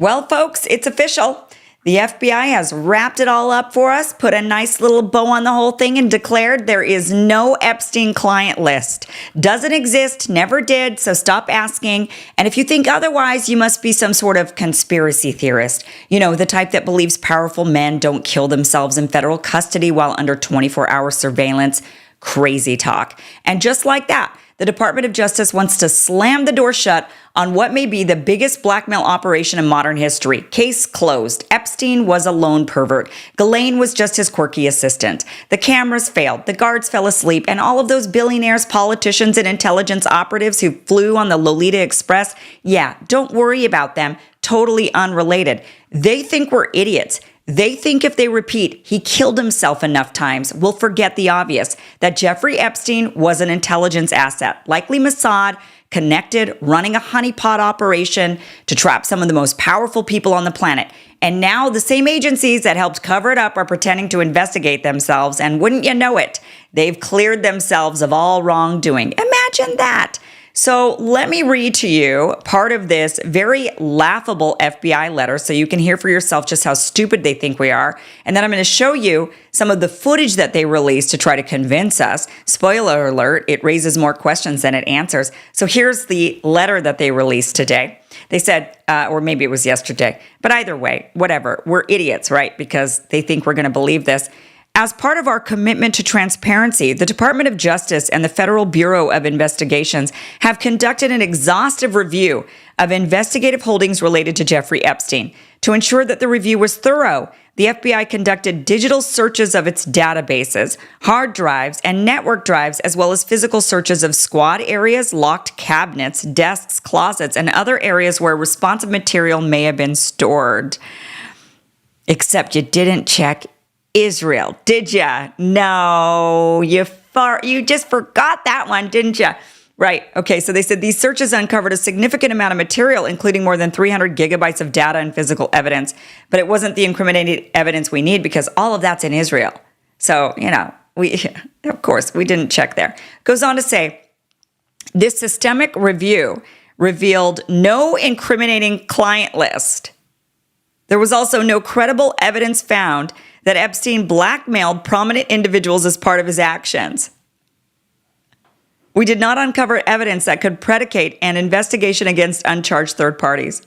Well, folks, it's official. The FBI has wrapped it all up for us, put a nice little bow on the whole thing, and declared there is no Epstein client list. Doesn't exist, never did, so stop asking. And if you think otherwise, you must be some sort of conspiracy theorist. You know, the type that believes powerful men don't kill themselves in federal custody while under 24-hour surveillance. Crazy talk. And just like that, the Department of Justice wants to slam the door shut on what may be the biggest blackmail operation in modern history. Case closed. Epstein was a lone pervert. Ghislaine was just his quirky assistant. The cameras failed. The guards fell asleep. And all of those billionaires, politicians, and intelligence operatives who flew on the Lolita Express, yeah, don't worry about them. Totally unrelated. They think we're idiots. They think if they repeat, he killed himself enough times, we'll forget the obvious, that Jeffrey Epstein was an intelligence asset, likely Mossad, connected, running a honeypot operation to trap some of the most powerful people on the planet. And now the same agencies that helped cover it up are pretending to investigate themselves, and wouldn't you know it, they've cleared themselves of all wrongdoing. Imagine that. So let me read to you part of this very laughable FBI letter so you can hear for yourself just how stupid they think we are. And then I'm going to show you some of the footage that they released to try to convince us. Spoiler alert, it raises more questions than it answers. So here's the letter that they released today. They said, or maybe it was yesterday, but either way, whatever. We're idiots, right? Because they think we're going to believe this. As part of our commitment to transparency, the Department of Justice and the Federal Bureau of Investigations have conducted an exhaustive review of investigative holdings related to Jeffrey Epstein. To ensure that the review was thorough, the FBI conducted digital searches of its databases, hard drives, and network drives, as well as physical searches of squad areas, locked cabinets, desks, closets, and other areas where responsive material may have been stored. Except you didn't check Israel, did ya? No, you just forgot that one, didn't ya? Right. Okay. So they said these searches uncovered a significant amount of material, including more than 300 gigabytes of data and physical evidence. But it wasn't the incriminating evidence we need because all of that's in Israel. So, of course, we didn't check there. Goes on to say, this systemic review revealed no incriminating client list. There was also no credible evidence found that Epstein blackmailed prominent individuals as part of his actions. We did not uncover evidence that could predicate an investigation against uncharged third parties.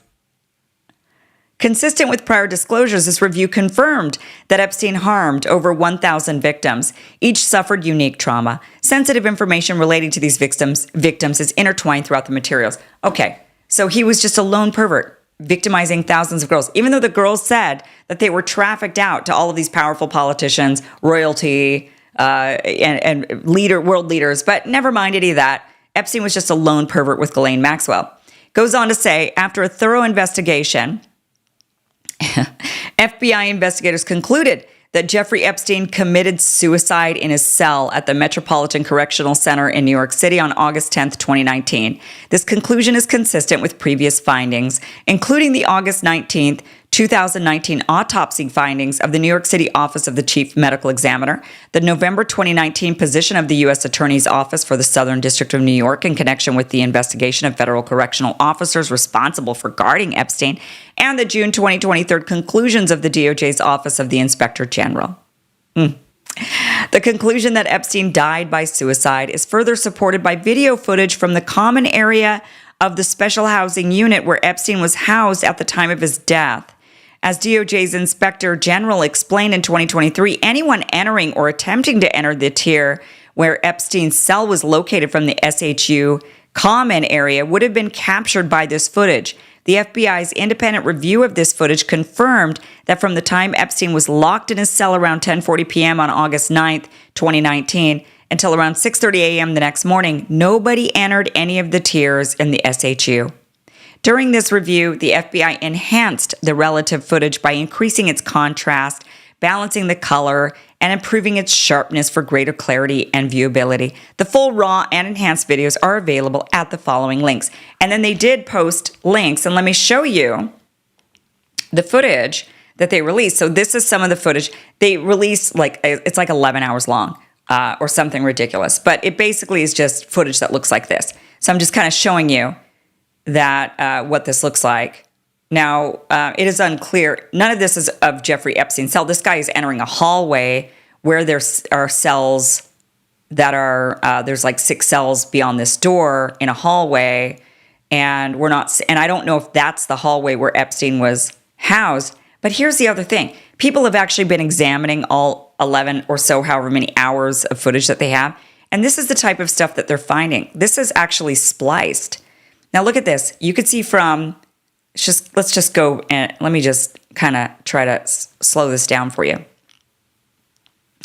Consistent with prior disclosures, this review confirmed that Epstein harmed over 1,000 victims. Each suffered unique trauma. Sensitive information relating to these victims is intertwined throughout the materials. Okay, so he was just a lone pervert, victimizing thousands of girls, even though the girls said that they were trafficked out to all of these powerful politicians, royalty, and world leaders. But never mind any of that. Epstein was just a lone pervert with Ghislaine Maxwell. Goes on to say, after a thorough investigation, FBI investigators concluded that Jeffrey Epstein committed suicide in his cell at the Metropolitan Correctional Center in New York City on August 10th, 2019. This conclusion is consistent with previous findings, including the August 19th, 2019 autopsy findings of the New York City Office of the Chief Medical Examiner, the November 2019 position of the U.S. Attorney's Office for the Southern District of New York in connection with the investigation of federal correctional officers responsible for guarding Epstein, and the June 2023 conclusions of the DOJ's Office of the Inspector General. The conclusion that Epstein died by suicide is further supported by video footage from the common area of the special housing unit where Epstein was housed at the time of his death. As DOJ's Inspector General explained in 2023, anyone entering or attempting to enter the tier where Epstein's cell was located from the SHU common area would have been captured by this footage. The FBI's independent review of this footage confirmed that from the time Epstein was locked in his cell around 10:40 p.m. on August 9th, 2019, until around 6:30 a.m. the next morning, nobody entered any of the tiers in the SHU. During this review, the FBI enhanced the relative footage by increasing its contrast, balancing the color, and improving its sharpness for greater clarity and viewability. The full raw and enhanced videos are available at the following links. And then they did post links, and let me show you the footage that they released. So this is some of the footage. They released it's like 11 hours long or something ridiculous. But it basically is just footage that looks like this. So I'm just kind of showing you that what this looks like. Now, it is unclear. None of this is of Jeffrey Epstein's cell. This guy is entering a hallway where there are cells that are, there's like 6 cells beyond this door in a hallway. And I don't know if that's the hallway where Epstein was housed. But here's the other thing. People have actually been examining all 11 or so, however many hours of footage that they have. And this is the type of stuff that they're finding. This is actually spliced. Now look at this. You could see from, let's just go and let me just kind of try to slow this down for you.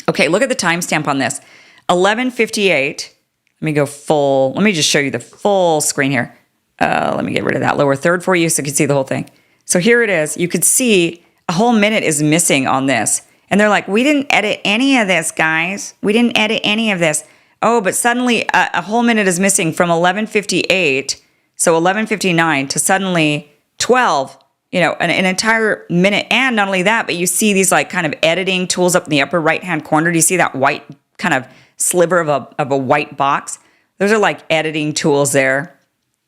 Okay, look at the timestamp on this. 11:58. Let me go full. Let me just show you the full screen here. Let me get rid of that lower third for you so you can see the whole thing. So here it is. You could see a whole minute is missing on this. And they're like, we didn't edit any of this, guys. We didn't edit any of this. Oh, but suddenly a whole minute is missing from 11:58, so 11:59 to suddenly 12, an entire minute. And not only that, but you see these like kind of editing tools up in the upper right-hand corner. Do you see that white kind of sliver of a white box? Those are like editing tools there.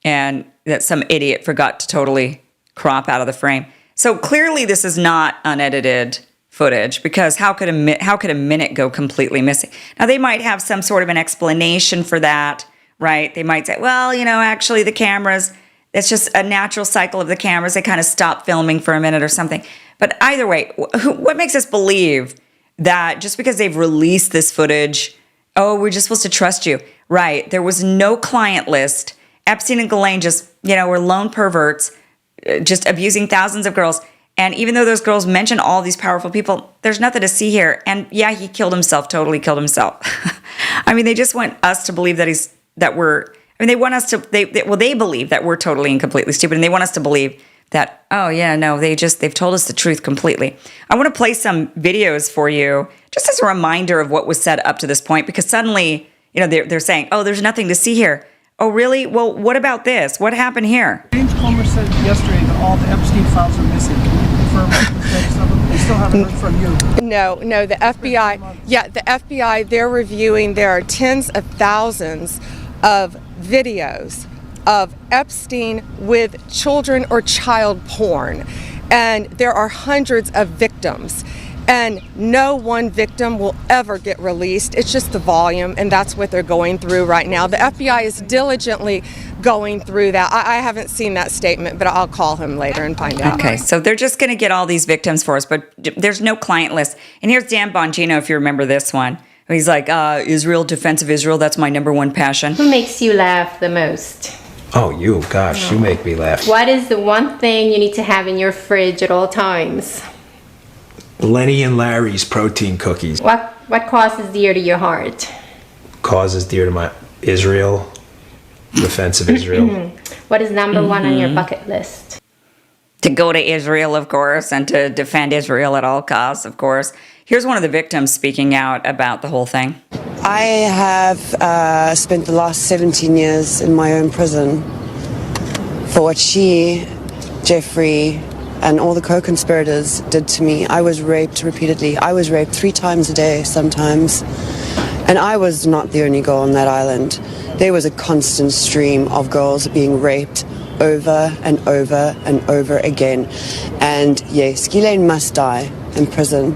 And that some idiot forgot to totally crop out of the frame. So clearly this is not unedited footage, because how could a minute go completely missing? Now they might have some sort of an explanation for that, right? They might say, well, actually the cameras, it's just a natural cycle of the cameras. They kind of stop filming for a minute or something. But either way, what makes us believe that just because they've released this footage, oh, we're just supposed to trust you? Right. There was no client list. Epstein and Ghislaine just, were lone perverts, just abusing thousands of girls. And even though those girls mention all these powerful people, there's nothing to see here. And yeah, he killed himself, totally killed himself. I mean, they just want us to believe they want us to, they believe that we're totally and completely stupid. And they want us to believe that, oh yeah, no, they've told us the truth completely. I want to play some videos for you, just as a reminder of what was said up to this point, because suddenly, they're saying, oh, there's nothing to see here. Oh, really? Well, what about this? What happened here? James Comer said yesterday that all the Epstein files are missing. Can you confirm the status of them? They still haven't heard from you. No, the FBI, they're reviewing, there are tens of thousands of videos of Epstein with children or child porn. And there are hundreds of victims. And no one victim will ever get released. It's just the volume, and that's what they're going through right now. The FBI is diligently going through that. I haven't seen that statement, but I'll call him later and find out. Okay, so they're just going to get all these victims for us, but there's no client list. And here's Dan Bongino, if you remember this one. He's like, Israel, defense of Israel, that's my number one passion. Who makes you laugh the most? Oh, you, gosh, you make me laugh. What is the one thing you need to have in your fridge at all times? Lenny and Larry's protein cookies. What cause is dear to your heart? Cause is dear to my Israel, defense of Israel. What is number one on your bucket list? To go to Israel, of course, and to defend Israel at all costs, of course. Here's one of the victims speaking out about the whole thing. I have spent the last 17 years in my own prison for what she, Jeffrey, and all the co-conspirators did to me. I was raped repeatedly. I was raped 3 times a day sometimes. And I was not the only girl on that island. There was a constant stream of girls being raped over and over and over again. And yes, Ghislaine must die in prison,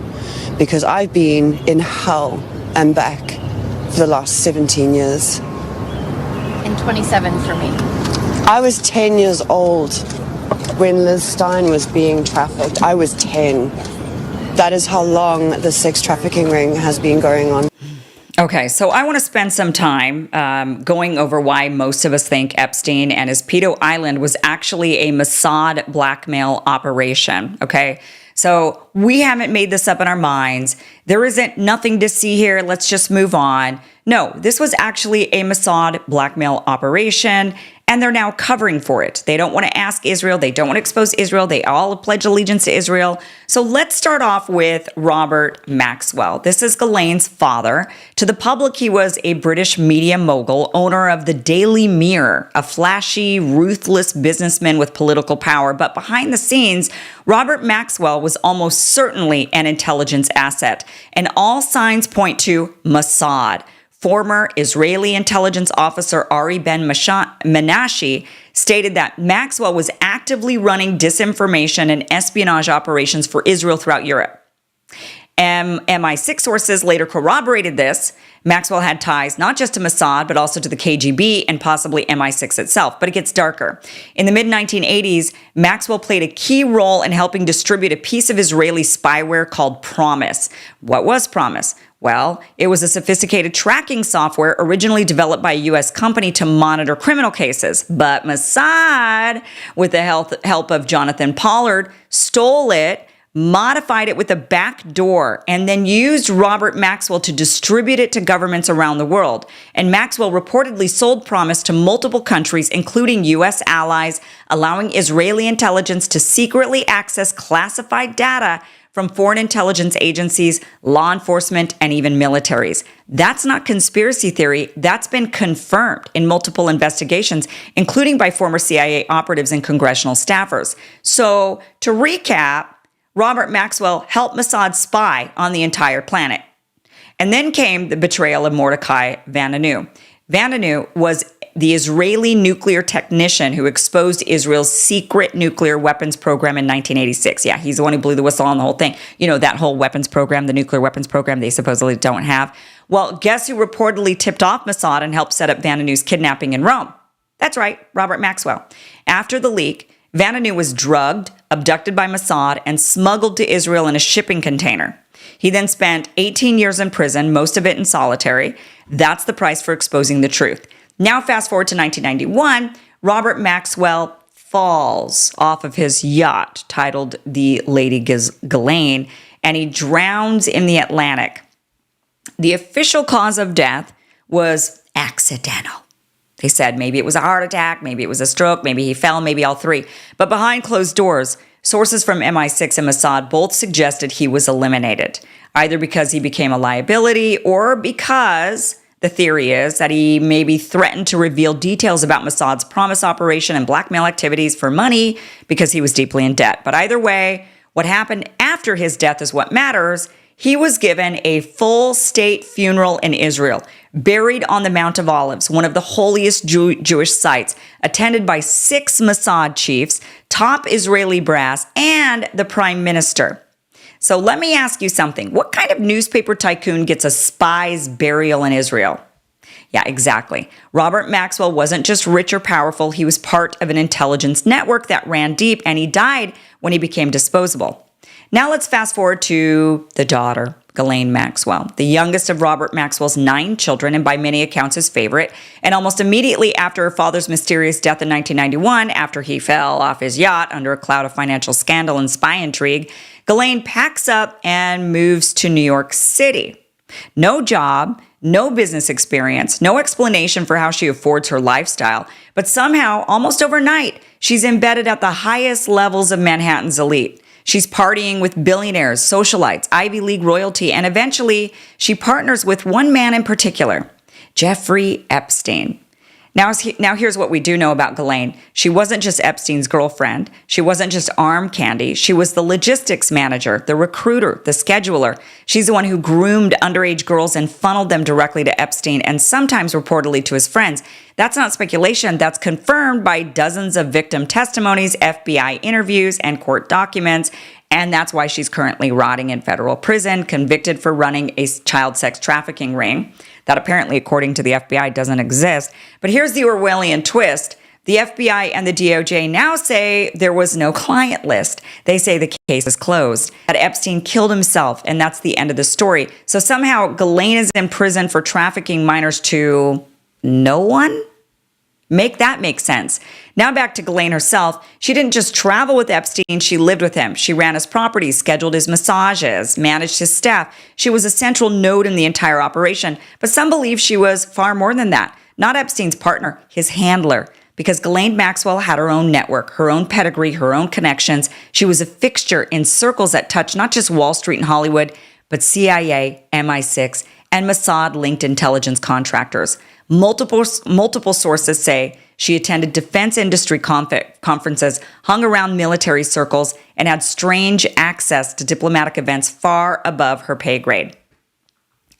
because I've been in hell and back for the last 17 years. And 27 for me. I was 10 years old when Liz Stein was being trafficked. I was 10. That is how long the sex trafficking ring has been going on. Okay, so I want to spend some time going over why most of us think Epstein and his pedo island was actually a Mossad blackmail operation, okay? So we haven't made this up in our minds. There isn't nothing to see here. Let's just move on. No, this was actually a Mossad blackmail operation, and they're now covering for it. They don't want to ask Israel. They don't want to expose Israel. They all pledge allegiance to Israel. So let's start off with Robert Maxwell. This is Ghislaine's father. To the public, he was a British media mogul, owner of the Daily Mirror, a flashy, ruthless businessman with political power. But behind the scenes, Robert Maxwell was almost certainly an intelligence asset. And all signs point to Mossad. Former Israeli intelligence officer Ari Ben Menashe stated that Maxwell was actively running disinformation and espionage operations for Israel throughout Europe. MI6 sources later corroborated this. Maxwell had ties not just to Mossad, but also to the KGB and possibly MI6 itself. But it gets darker. In the mid-1980s, Maxwell played a key role in helping distribute a piece of Israeli spyware called Promise. What was Promise? Well, it was a sophisticated tracking software originally developed by a U.S. company to monitor criminal cases. But Mossad, with the help of Jonathan Pollard, stole it, modified it with a back door, and then used Robert Maxwell to distribute it to governments around the world. And Maxwell reportedly sold Promise to multiple countries, including U.S. allies, allowing Israeli intelligence to secretly access classified data from foreign intelligence agencies, law enforcement, and even militaries. That's not conspiracy theory. That's been confirmed in multiple investigations, including by former CIA operatives and congressional staffers. So, to recap, Robert Maxwell helped Mossad spy on the entire planet. And then came the betrayal of Mordecai Vanunu. Vanunu was the Israeli nuclear technician who exposed Israel's secret nuclear weapons program in 1986. Yeah, he's the one who blew the whistle on the whole thing. You know, that whole weapons program, the nuclear weapons program they supposedly don't have. Well, guess who reportedly tipped off Mossad and helped set up Vanunu's kidnapping in Rome? That's right, Robert Maxwell. After the leak, Vanunu was drugged, abducted by Mossad, and smuggled to Israel in a shipping container. He then spent 18 years in prison, most of it in solitary. That's the price for exposing the truth. Now fast forward to 1991, Robert Maxwell falls off of his yacht titled the Lady Ghislaine, and he drowns in the Atlantic. The official cause of death was accidental. They said maybe it was a heart attack, maybe it was a stroke, maybe he fell, maybe all three. But behind closed doors, sources from MI6 and Mossad both suggested he was eliminated, either because he became a liability or because the theory is that he maybe threatened to reveal details about Mossad's Promise operation and blackmail activities for money because he was deeply in debt. But either way, what happened after his death is what matters. He was given a full state funeral in Israel, buried on the Mount of Olives, one of the holiest Jewish sites, attended by 6 Mossad chiefs, top Israeli brass, and the prime minister. So let me ask you something. What kind of newspaper tycoon gets a spy's burial in Israel? Yeah, exactly. Robert Maxwell wasn't just rich or powerful. He was part of an intelligence network that ran deep, and he died when he became disposable. Now let's fast forward to the daughter, Ghislaine Maxwell, the youngest of Robert Maxwell's 9 children, and by many accounts his favorite. And almost immediately after her father's mysterious death in 1991, after he fell off his yacht under a cloud of financial scandal and spy intrigue, Ghislaine packs up and moves to New York City. No job, no business experience, no explanation for how she affords her lifestyle, but somehow, almost overnight, she's embedded at the highest levels of Manhattan's elite. She's partying with billionaires, socialites, Ivy League royalty, and eventually she partners with one man in particular, Jeffrey Epstein. Now here's what we do know about Ghislaine. She wasn't just Epstein's girlfriend. She wasn't just arm candy. She was the logistics manager, the recruiter, the scheduler. She's the one who groomed underage girls and funneled them directly to Epstein and sometimes reportedly to his friends. That's not speculation. That's confirmed by dozens of victim testimonies, FBI interviews, and court documents. And that's why she's currently rotting in federal prison, convicted for running a child sex trafficking ring that apparently, according to the FBI, doesn't exist. But here's the Orwellian twist. The FBI and the DOJ now say there was no client list. They say the case is closed, that Epstein killed himself, and that's the end of the story. So somehow Ghislaine is in prison for trafficking minors to no one? Make that make sense. Now back to Ghislaine herself. She didn't just travel with Epstein, she lived with him. She ran his properties, scheduled his massages, managed his staff. She was a central node in the entire operation. But some believe she was far more than that. Not Epstein's partner, his handler. Because Ghislaine Maxwell had her own network, her own pedigree, her own connections. She was a fixture in circles that touched not just Wall Street and Hollywood, but CIA, MI6, and Mossad-linked intelligence contractors. Multiple sources say she attended defense industry conferences, hung around military circles, and had strange access to diplomatic events far above her pay grade.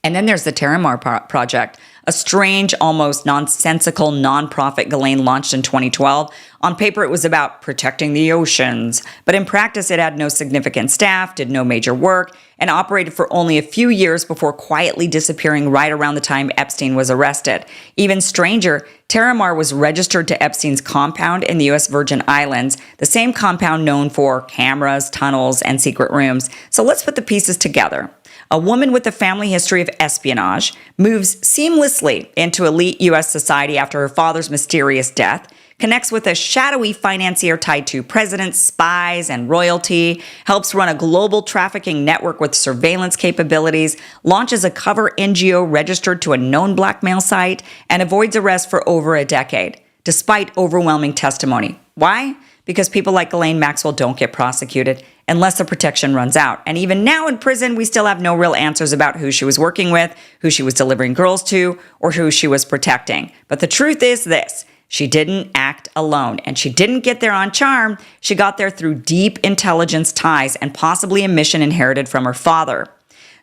And then there's the Terramar Project, a strange, almost nonsensical nonprofit Ghislaine launched in 2012. On paper, it was about protecting the oceans, but in practice, it had no significant staff, did no major work, and operated for only a few years before quietly disappearing right around the time Epstein was arrested. Even stranger, Terramar was registered to Epstein's compound in the U.S. Virgin Islands, the same compound known for cameras, tunnels, and secret rooms. So let's put the pieces together. A woman with a family history of espionage moves seamlessly into elite U.S. society after her father's mysterious death, connects with a shadowy financier tied to presidents, spies, and royalty, helps run a global trafficking network with surveillance capabilities, launches a cover NGO registered to a known blackmail site, and avoids arrest for over a decade, despite overwhelming testimony. Why? Because people like Ghislaine Maxwell don't get prosecuted unless the protection runs out. And even now in prison, we still have no real answers about who she was working with, who she was delivering girls to, or who she was protecting. But the truth is this: she didn't act alone, and she didn't get there on charm. She got there through deep intelligence ties and possibly a mission inherited from her father.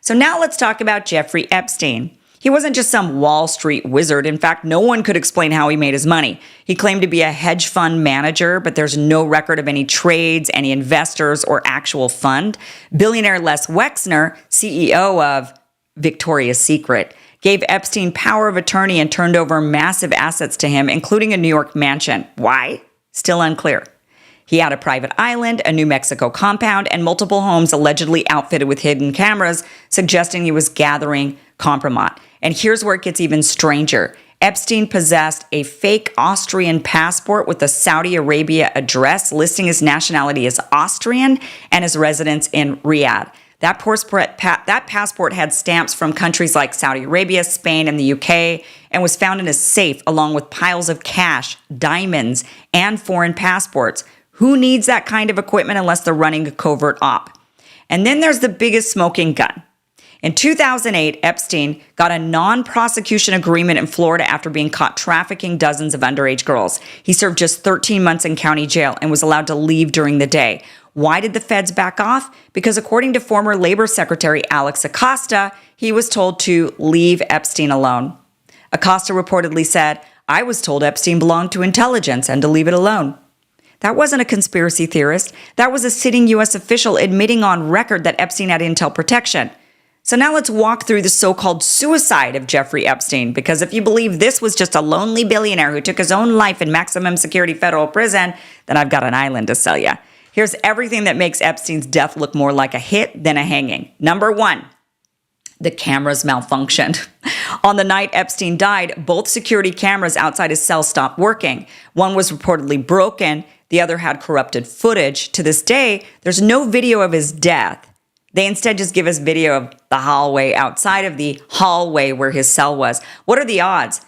So now let's talk about Jeffrey Epstein. He wasn't just some Wall Street wizard. In fact, no one could explain how he made his money. He claimed to be a hedge fund manager, but there's no record of any trades, any investors, or actual fund. Billionaire Les Wexner, CEO of Victoria's Secret, gave Epstein power of attorney and turned over massive assets to him, including a New York mansion. Why? Still unclear. He had a private island, a New Mexico compound, and multiple homes allegedly outfitted with hidden cameras, suggesting he was gathering compromise. And here's where it gets even stranger. Epstein possessed a fake Austrian passport with a Saudi Arabia address, listing his nationality as Austrian and his residence in Riyadh. That passport had stamps from countries like Saudi Arabia, Spain, and the UK, and was found in a safe along with piles of cash, diamonds, and foreign passports. Who needs that kind of equipment unless they're running a covert op? And then there's the biggest smoking gun. In 2008, Epstein got a non-prosecution agreement in Florida after being caught trafficking dozens of underage girls. He served just 13 months in county jail and was allowed to leave during the day. Why did the feds back off? Because according to former Labor Secretary Alex Acosta, he was told to leave Epstein alone. Acosta reportedly said, "I was told Epstein belonged to intelligence and to leave it alone." That wasn't a conspiracy theorist. That was a sitting U.S. official admitting on record that Epstein had intel protection. So now let's walk through the so-called suicide of Jeffrey Epstein, because if you believe this was just a lonely billionaire who took his own life in maximum security federal prison, then I've got an island to sell you. Here's everything that makes Epstein's death look more like a hit than a hanging. Number one, the cameras malfunctioned. On the night Epstein died, both security cameras outside his cell stopped working. One was reportedly broken. The other had corrupted footage. To this day, there's no video of his death. They instead just give us video of the hallway outside of the hallway where his cell was. What are the odds?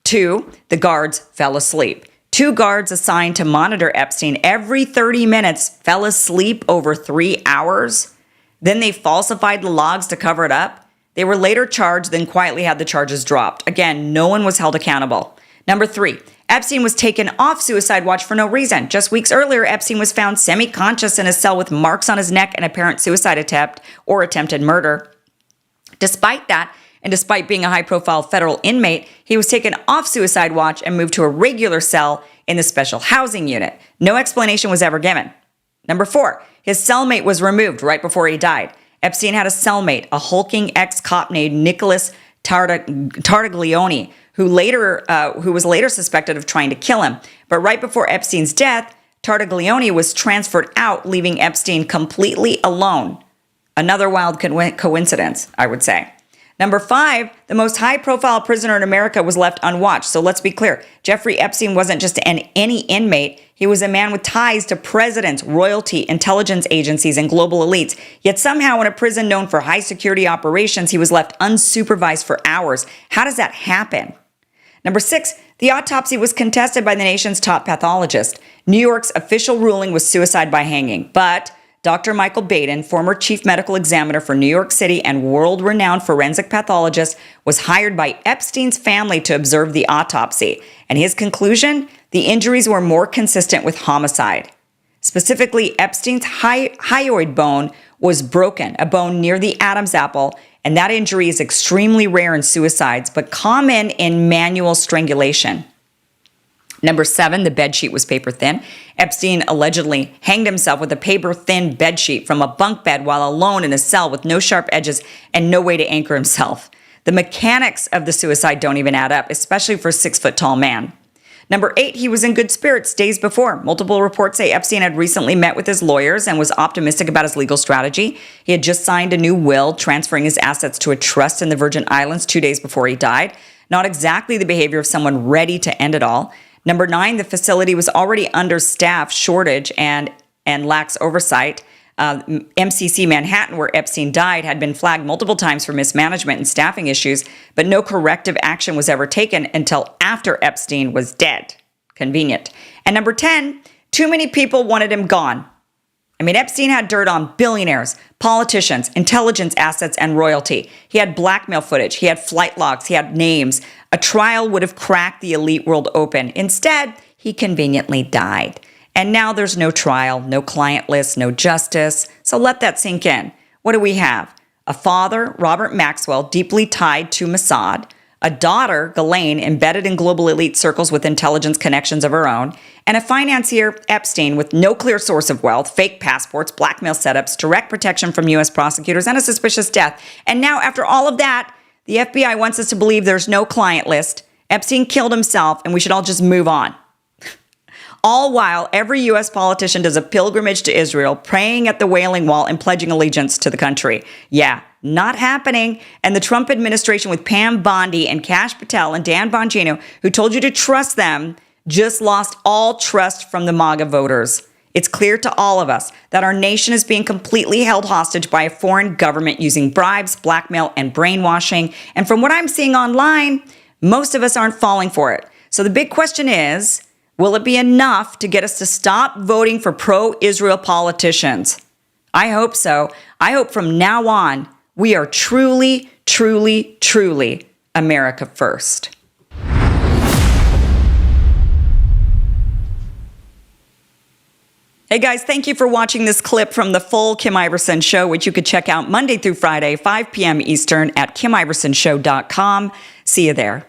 2, the guards fell asleep. 2 guards assigned to monitor Epstein every 30 minutes fell asleep over 3 hours. Then they falsified the logs to cover it up. They were later charged, then quietly had the charges dropped. Again, no one was held accountable. Number 3, Epstein was taken off suicide watch for no reason. Just weeks earlier, Epstein was found semi-conscious in his cell with marks on his neck and apparent suicide attempt or attempted murder. Despite that, and despite being a high-profile federal inmate, he was taken off suicide watch and moved to a regular cell in the special housing unit. No explanation was ever given. Number 4, his cellmate was removed right before he died. Epstein had a cellmate, a hulking ex-cop named Nicholas Tartaglione, who was later suspected of trying to kill him. But right before Epstein's death, Tartaglione was transferred out, leaving Epstein completely alone. Another wild coincidence, I would say. Number 5, the most high-profile prisoner in America was left unwatched. So let's be clear. Jeffrey Epstein wasn't just any inmate. He was a man with ties to presidents, royalty, intelligence agencies, and global elites. Yet somehow in a prison known for high-security operations, he was left unsupervised for hours. How does that happen? Number 6, the autopsy was contested by the nation's top pathologist. New York's official ruling was suicide by hanging, but Dr. Michael Baden, former chief medical examiner for New York City and world-renowned forensic pathologist, was hired by Epstein's family to observe the autopsy. And his conclusion? The injuries were more consistent with homicide. Specifically, Epstein's hyoid bone was broken, a bone near the Adam's apple, and that injury is extremely rare in suicides, but common in manual strangulation. Number 7, the bedsheet was paper thin. Epstein allegedly hanged himself with a paper thin bedsheet from a bunk bed while alone in a cell with no sharp edges and no way to anchor himself. The mechanics of the suicide don't even add up, especially for a 6-foot-tall man. Number 8, he was in good spirits days before. Multiple reports say Epstein had recently met with his lawyers and was optimistic about his legal strategy. He had just signed a new will, transferring his assets to a trust in the Virgin Islands 2 days before he died. Not exactly the behavior of someone ready to end it all. Number 9, the facility was already under staff shortage and lacks oversight. MCC Manhattan, where Epstein died, had been flagged multiple times for mismanagement and staffing issues, but no corrective action was ever taken until after Epstein was dead. Convenient. And number 10, too many people wanted him gone. I mean, Epstein had dirt on billionaires, politicians, intelligence assets, and royalty. He had blackmail footage. He had flight logs. He had names. A trial would have cracked the elite world open. Instead, he conveniently died. And now there's no trial, no client list, no justice. So let that sink in. What do we have? A father, Robert Maxwell, deeply tied to Mossad. A daughter, Ghislaine, embedded in global elite circles with intelligence connections of her own. And a financier, Epstein, with no clear source of wealth, fake passports, blackmail setups, direct protection from U.S. prosecutors, and a suspicious death. And now, after all of that, the FBI wants us to believe there's no client list. Epstein killed himself, and we should all just move on. All while every U.S. politician does a pilgrimage to Israel, praying at the Wailing Wall and pledging allegiance to the country. Yeah, not happening. And the Trump administration with Pam Bondi and Kash Patel and Dan Bongino, who told you to trust them, just lost all trust from the MAGA voters. It's clear to all of us that our nation is being completely held hostage by a foreign government using bribes, blackmail, and brainwashing. And from what I'm seeing online, most of us aren't falling for it. So the big question is, will it be enough to get us to stop voting for pro-Israel politicians? I hope so. I hope from now on, we are truly, truly, truly America first. Hey guys, thank you for watching this clip from the full Kim Iverson Show, which you could check out Monday through Friday, 5 p.m. Eastern at KimIversonShow.com. See you there.